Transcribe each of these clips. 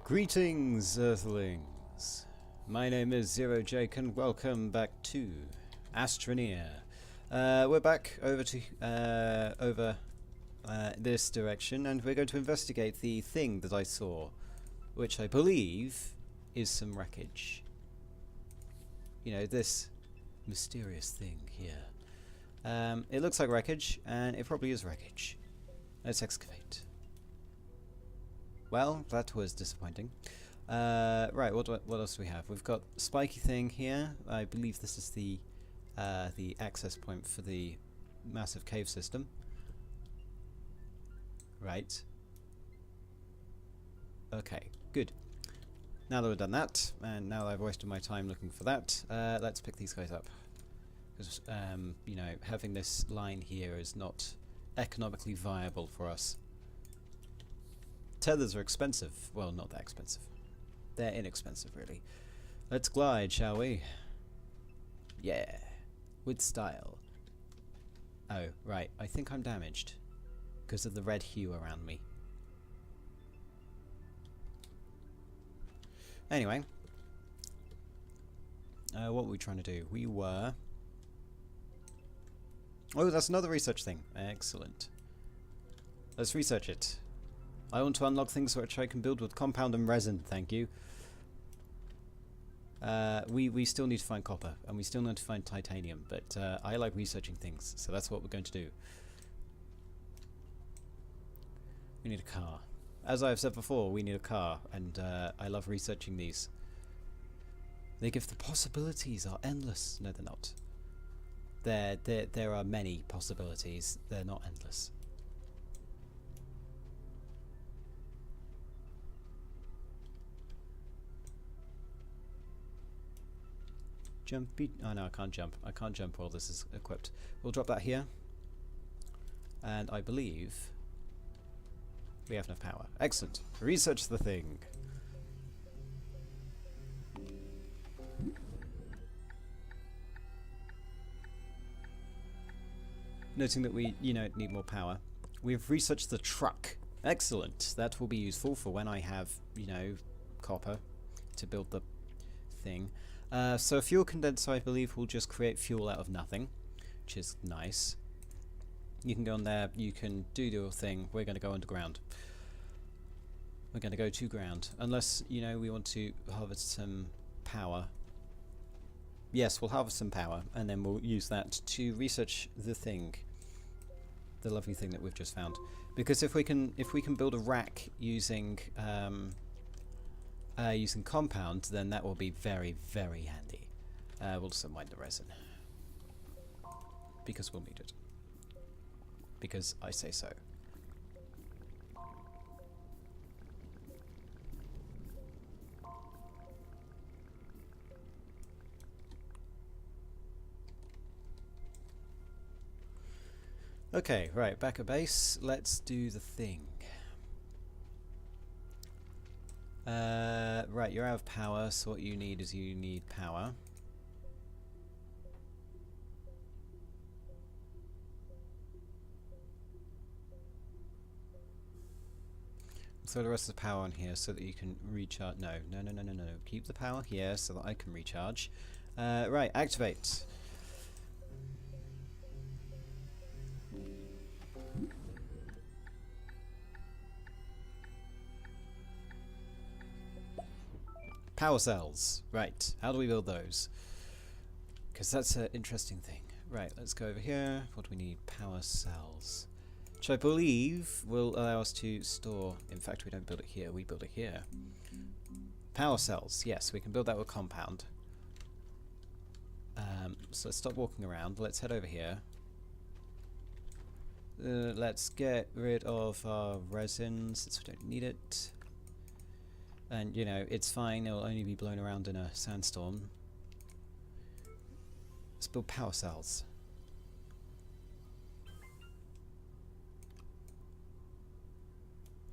Greetings, Earthlings! My name is Zero Jake and welcome back to Astroneer. We're back over to this direction, and we're going to investigate the thing that I saw, which I believe is some wreckage. You know, this mysterious thing here. It looks like wreckage, and it probably is wreckage. Let's excavate. Well, that was disappointing. Right, what else do we have? We've got spiky thing here. I believe this is the access point for the massive cave system. Right. Okay, good. Now that we've done that, and now that I've wasted my time looking for that, let's pick these guys up. Because, you know, having this line here is not economically viable for us. Tethers are expensive. Well, not that expensive. They're inexpensive, really. Let's glide, shall we? Yeah. With style. Oh, right. I think I'm damaged. Because of the red hue around me. Anyway. What were we trying to do? We were... Oh, that's another research thing. Excellent. Let's research it. I want to unlock things which I can build with compound and resin, thank you. We still need to find copper, and we still need to find titanium, but I like researching things, so that's what we're going to do. We need a car. As I've said before, we need a car, and I love researching these. They give the possibilities are endless. No, they're not. There are many possibilities. They're not endless. Jumpy... Oh no, I can't jump. I can't jump while this is equipped. We'll drop that here. And I believe we have enough power. Excellent. Research the thing. Noting that we, you know, need more power. We've researched the truck. Excellent. That will be useful for when I have, you know, copper to build the thing. So a fuel condenser, I believe, will just create fuel out of nothing, which is nice. You can go on there, you can do your thing. We're going to go underground. We're going to go to ground, unless, you know, we want to harvest some power. Yes, we'll harvest some power, and then we'll use that to research the thing, the lovely thing that we've just found. Because if we can build a rack using using compound, then that will be very, very handy. We'll just unwind the resin. Because we'll need it. Because I say so. Okay, right, back at base. Let's do the thing. Right, you're out of power, so what you need is you need power. Throw the rest of the power on here so that you can recharge. No. Keep the power here so that I can recharge. Right, activate. Power cells. Right, how do we build those? Because that's an interesting thing. Right, let's go over here. What do we need? Power cells. Which I believe will allow us to store... In fact, we don't build it here, we build it here. Power cells. Yes, we can build that with compound. So let's stop walking around. Let's head over here. Let's get rid of our resin since we don't need it. And, you know, it's fine, it'll only be blown around in a sandstorm. Let's build power cells.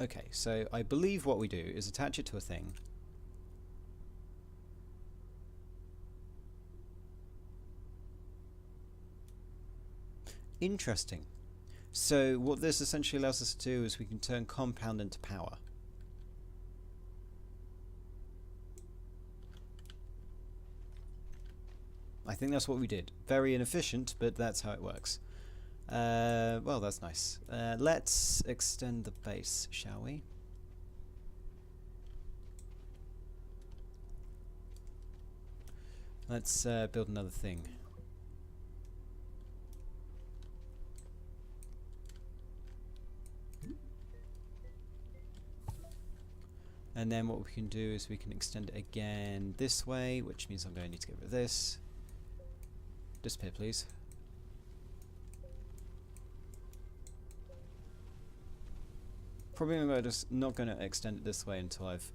Okay, so I believe what we do is attach it to a thing. Interesting. So what this essentially allows us to do is we can turn compound into power. I think that's what we did. Very inefficient, but that's how it works. Well, that's nice. Let's extend the base, shall we? Let's build another thing. And then what we can do is we can extend it again this way, which means I'm going to need to get rid of this. Disappear, please. Probably not going to extend it this way until I've,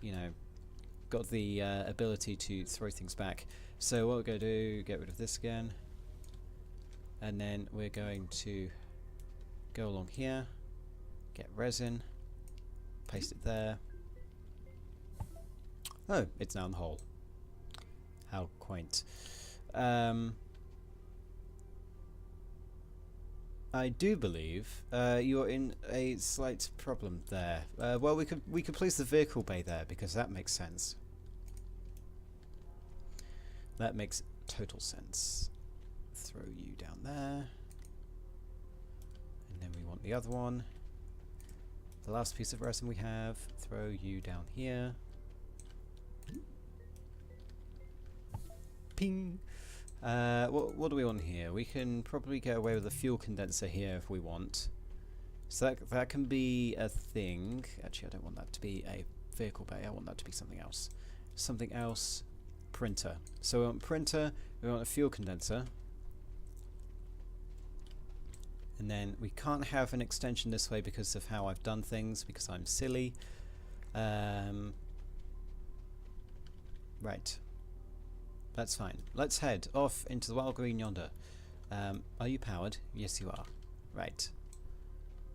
you know, got the ability to throw things back. So what we're going to do, get rid of this again. And then we're going to go along here, get resin. Paste it there. Oh, it's now in the hole. How quaint. I do believe you're in a slight problem there. Well, we could place the vehicle bay there because that makes sense. That makes total sense. Throw you down there, and then we want the other one. The last piece of resin we have, throw you down here. Ping! What do we want here? We can probably get away with a fuel condenser here if we want. So that can be a thing. Actually, I don't want that to be a vehicle bay. I want that to be something else. Something else. Printer. So we want printer, we want a fuel condenser. And then we can't have an extension this way because of how I've done things, because I'm silly. Right. That's fine. Let's head off into the wild green yonder. Are you powered? Yes, you are. Right.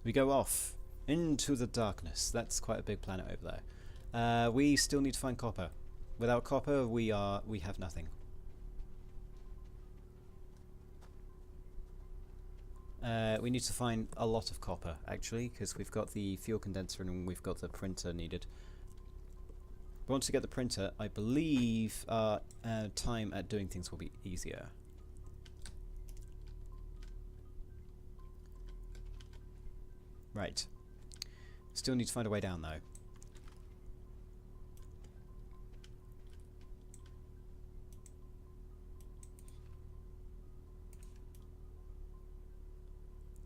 We go off into the darkness. That's quite a big planet over there. We still need to find copper. Without copper, we have nothing. We need to find a lot of copper, actually, because we've got the fuel condenser and we've got the printer needed. But once we get the printer, I believe our time at doing things will be easier. Right. Still need to find a way down, though.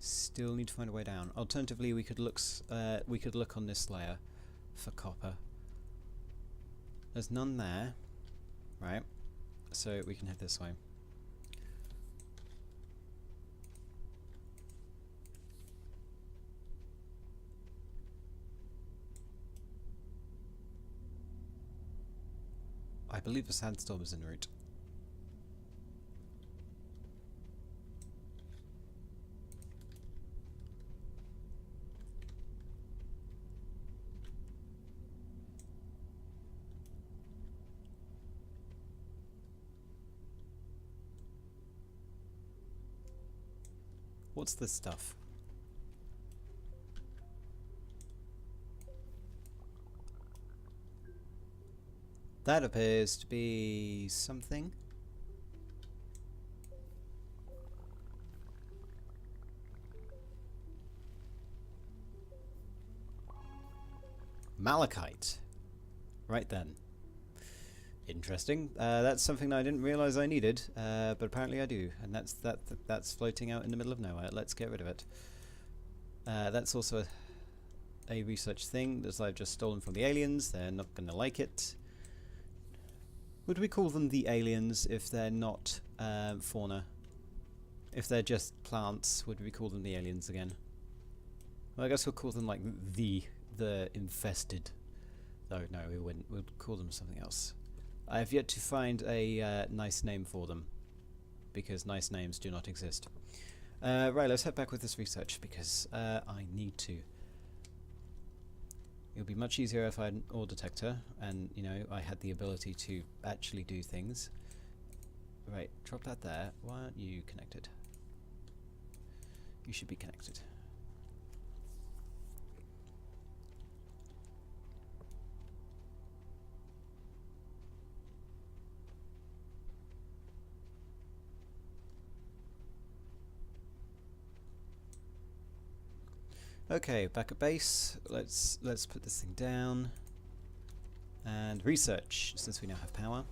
Still need to find a way down. Alternatively, we could look on this layer for copper. There's none there, right? So we can head this way. I believe a sandstorm is en route. What's this stuff? That appears to be something. Malachite. Right then. Interesting. That's something that I didn't realize I needed, but apparently I do, and that's floating out in the middle of nowhere. Let's get rid of it. That's also a research thing that I've just stolen from the aliens. They're not going to like it. Would we call them the aliens if they're not fauna? If they're just plants, would we call them the aliens again? Well, I guess we'll call them like the infested. Oh no, we wouldn't. We'll call them something else. I have yet to find a nice name for them, because nice names do not exist. Right, let's head back with this research, because I need to. It would be much easier if I had an ore detector, and, you know, I had the ability to actually do things. Right, drop that there. Why aren't you connected? You should be connected. Okay, back at base. Let's put this thing down and research, since we now have power.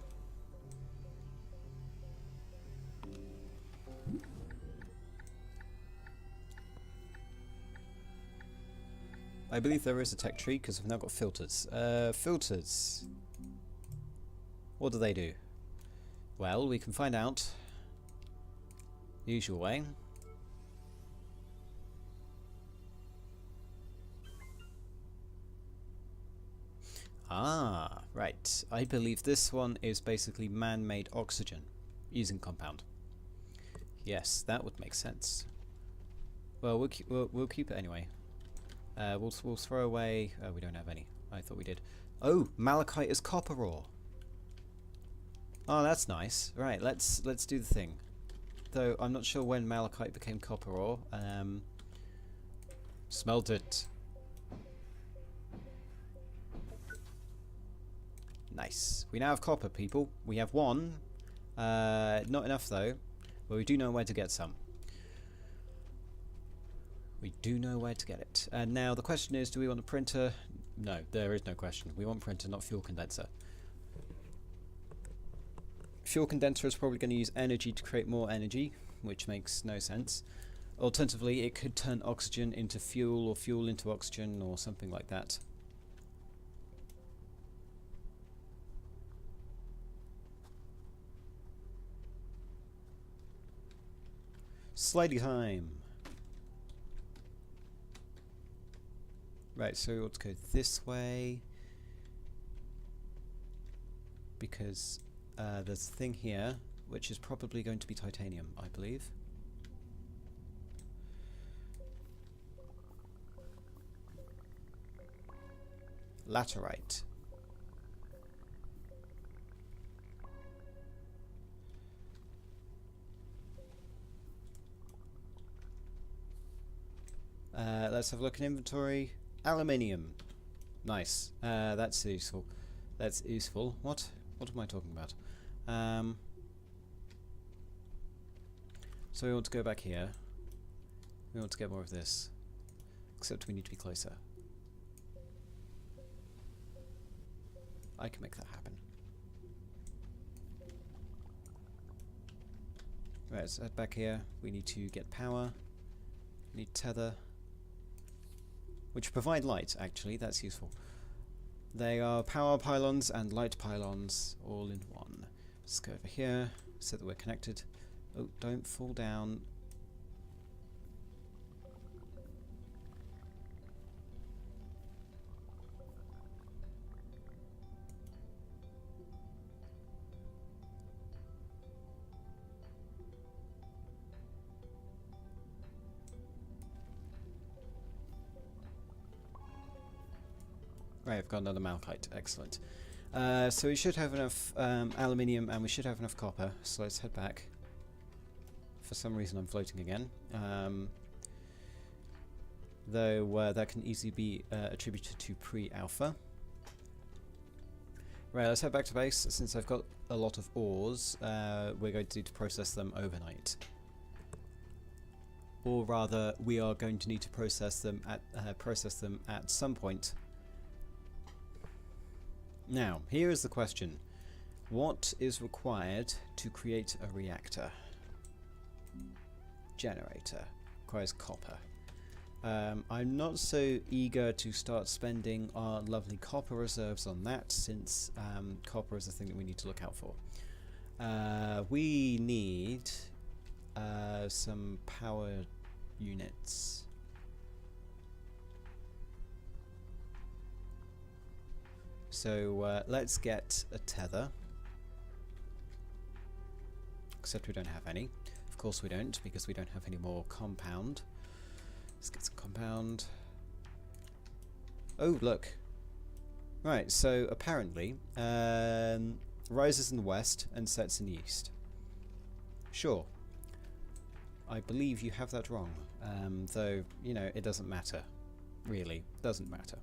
I believe there is a tech tree because we've now got filters. Filters. What do they do? Well, we can find out the usual way. Ah, right. I believe this one is basically man-made oxygen using compound. Yes, that would make sense. Well, we'll keep it anyway. We'll throw away. Oh, we don't have any. I thought we did. Oh, malachite is copper ore. Oh, that's nice. Right, let's do the thing. Though I'm not sure when malachite became copper ore. Smelt it. Nice. We now have copper, people. We have one. Not enough though. But we do know where to get some. We do know where to get it. And now the question is, do we want a printer? No, there is no question. We want printer, not fuel condenser. Fuel condenser is probably going to use energy to create more energy, which makes no sense. Alternatively, it could turn oxygen into fuel or fuel into oxygen or something like that. Slidey time. Right, so we want to go this way because there's a thing here which is probably going to be titanium, I believe. Laterite. Let's have a look in inventory. Aluminium. Nice. That's useful. That's useful. What am I talking about? So we want to go back here. We want to get more of this. Except we need to be closer. I can make that happen. Right, let's head back here. We need to get power. We need tether. Which provide light, actually. That's useful. They are power pylons and light pylons all in one. Let's go over here so that we're connected. Oh, don't fall down. Right, I've got another malachite. Excellent. So we should have enough aluminium and we should have enough copper. So let's head back. For some reason I'm floating again. Though that can easily be attributed to pre-alpha. Right, let's head back to base. Since I've got a lot of ores, we're going to need to process them overnight. Or rather, we are going to need to process them at some point. Now, here is the question. What is required to create a reactor? Generator. Requires copper. I'm not so eager to start spending our lovely copper reserves on that, since copper is the thing that we need to look out for. We need some power units. So let's get a tether. Except we don't have any. Of course we don't, because we don't have any more compound. Let's get some compound. Oh, look. Right, so apparently rises in the west and sets in the east. Sure. I believe you have that wrong. Though, you know, it doesn't matter. Really, doesn't matter.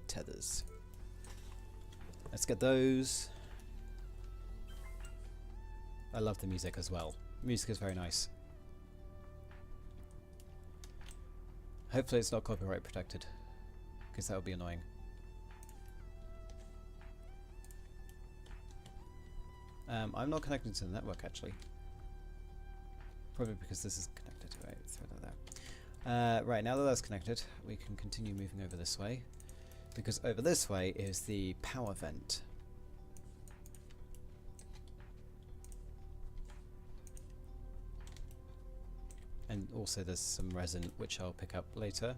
Tethers. Let's get those. I love the music as well. The music is very nice. Hopefully it's not copyright protected, because that would be annoying. I'm not connected to the network actually. Probably because this is connected to it. Throw that there. Right, now that that's connected, we can continue moving over this way. Because over this way is the power vent. And also there's some resin which I'll pick up later.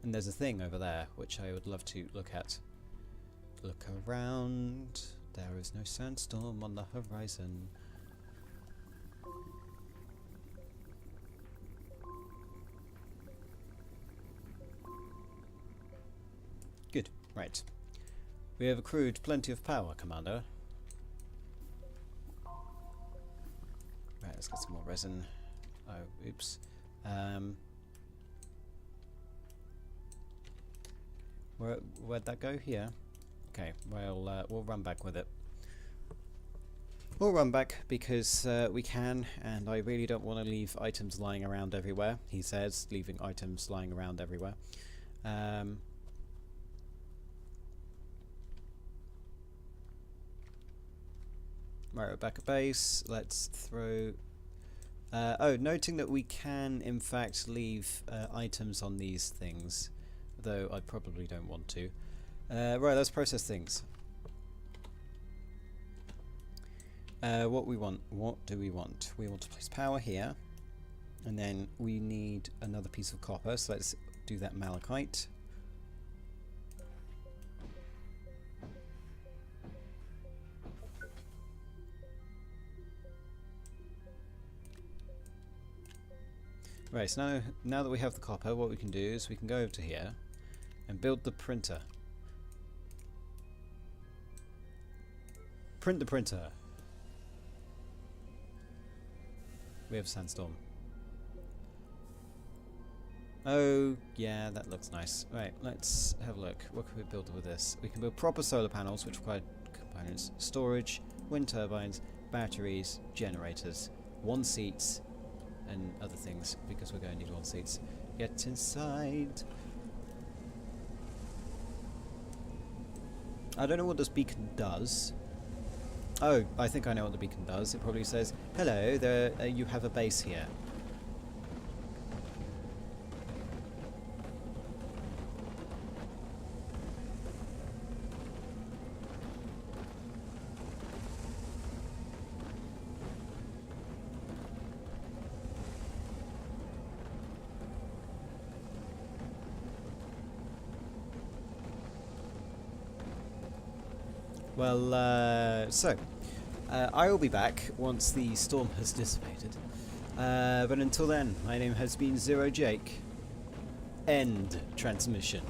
And there's a thing over there which I would love to look at. Look around. There is no sandstorm on the horizon. Good. Right. We have accrued plenty of power, Commander. Right, let's get some more resin. Oh, oops. Where'd that go? Here. Okay, well, we'll run back with it. We'll run back because we can, and I really don't want to leave items lying around everywhere. He says, leaving items lying around everywhere. Right, we're back at base. Let's throw... oh, noting that we can, in fact, leave items on these things, though I probably don't want to. Right, let's process things. What do we want? We want to place power here, and then we need another piece of copper, so let's do that malachite. Right, so now that we have the copper, what we can do is we can go over to here and build the printer. Print the printer. We have a sandstorm. Oh, yeah, that looks nice. Right, let's have a look. What can we build with this? We can build proper solar panels, which require components, storage, wind turbines, batteries, generators, one seats, and other things, because we're going to need one seats. Get inside. I don't know what this beacon does. Oh, I think I know what the beacon does. It probably says, hello, there, you have a base here. Well, I will be back once the storm has dissipated. But until then, my name has been Zero Jake. End transmission.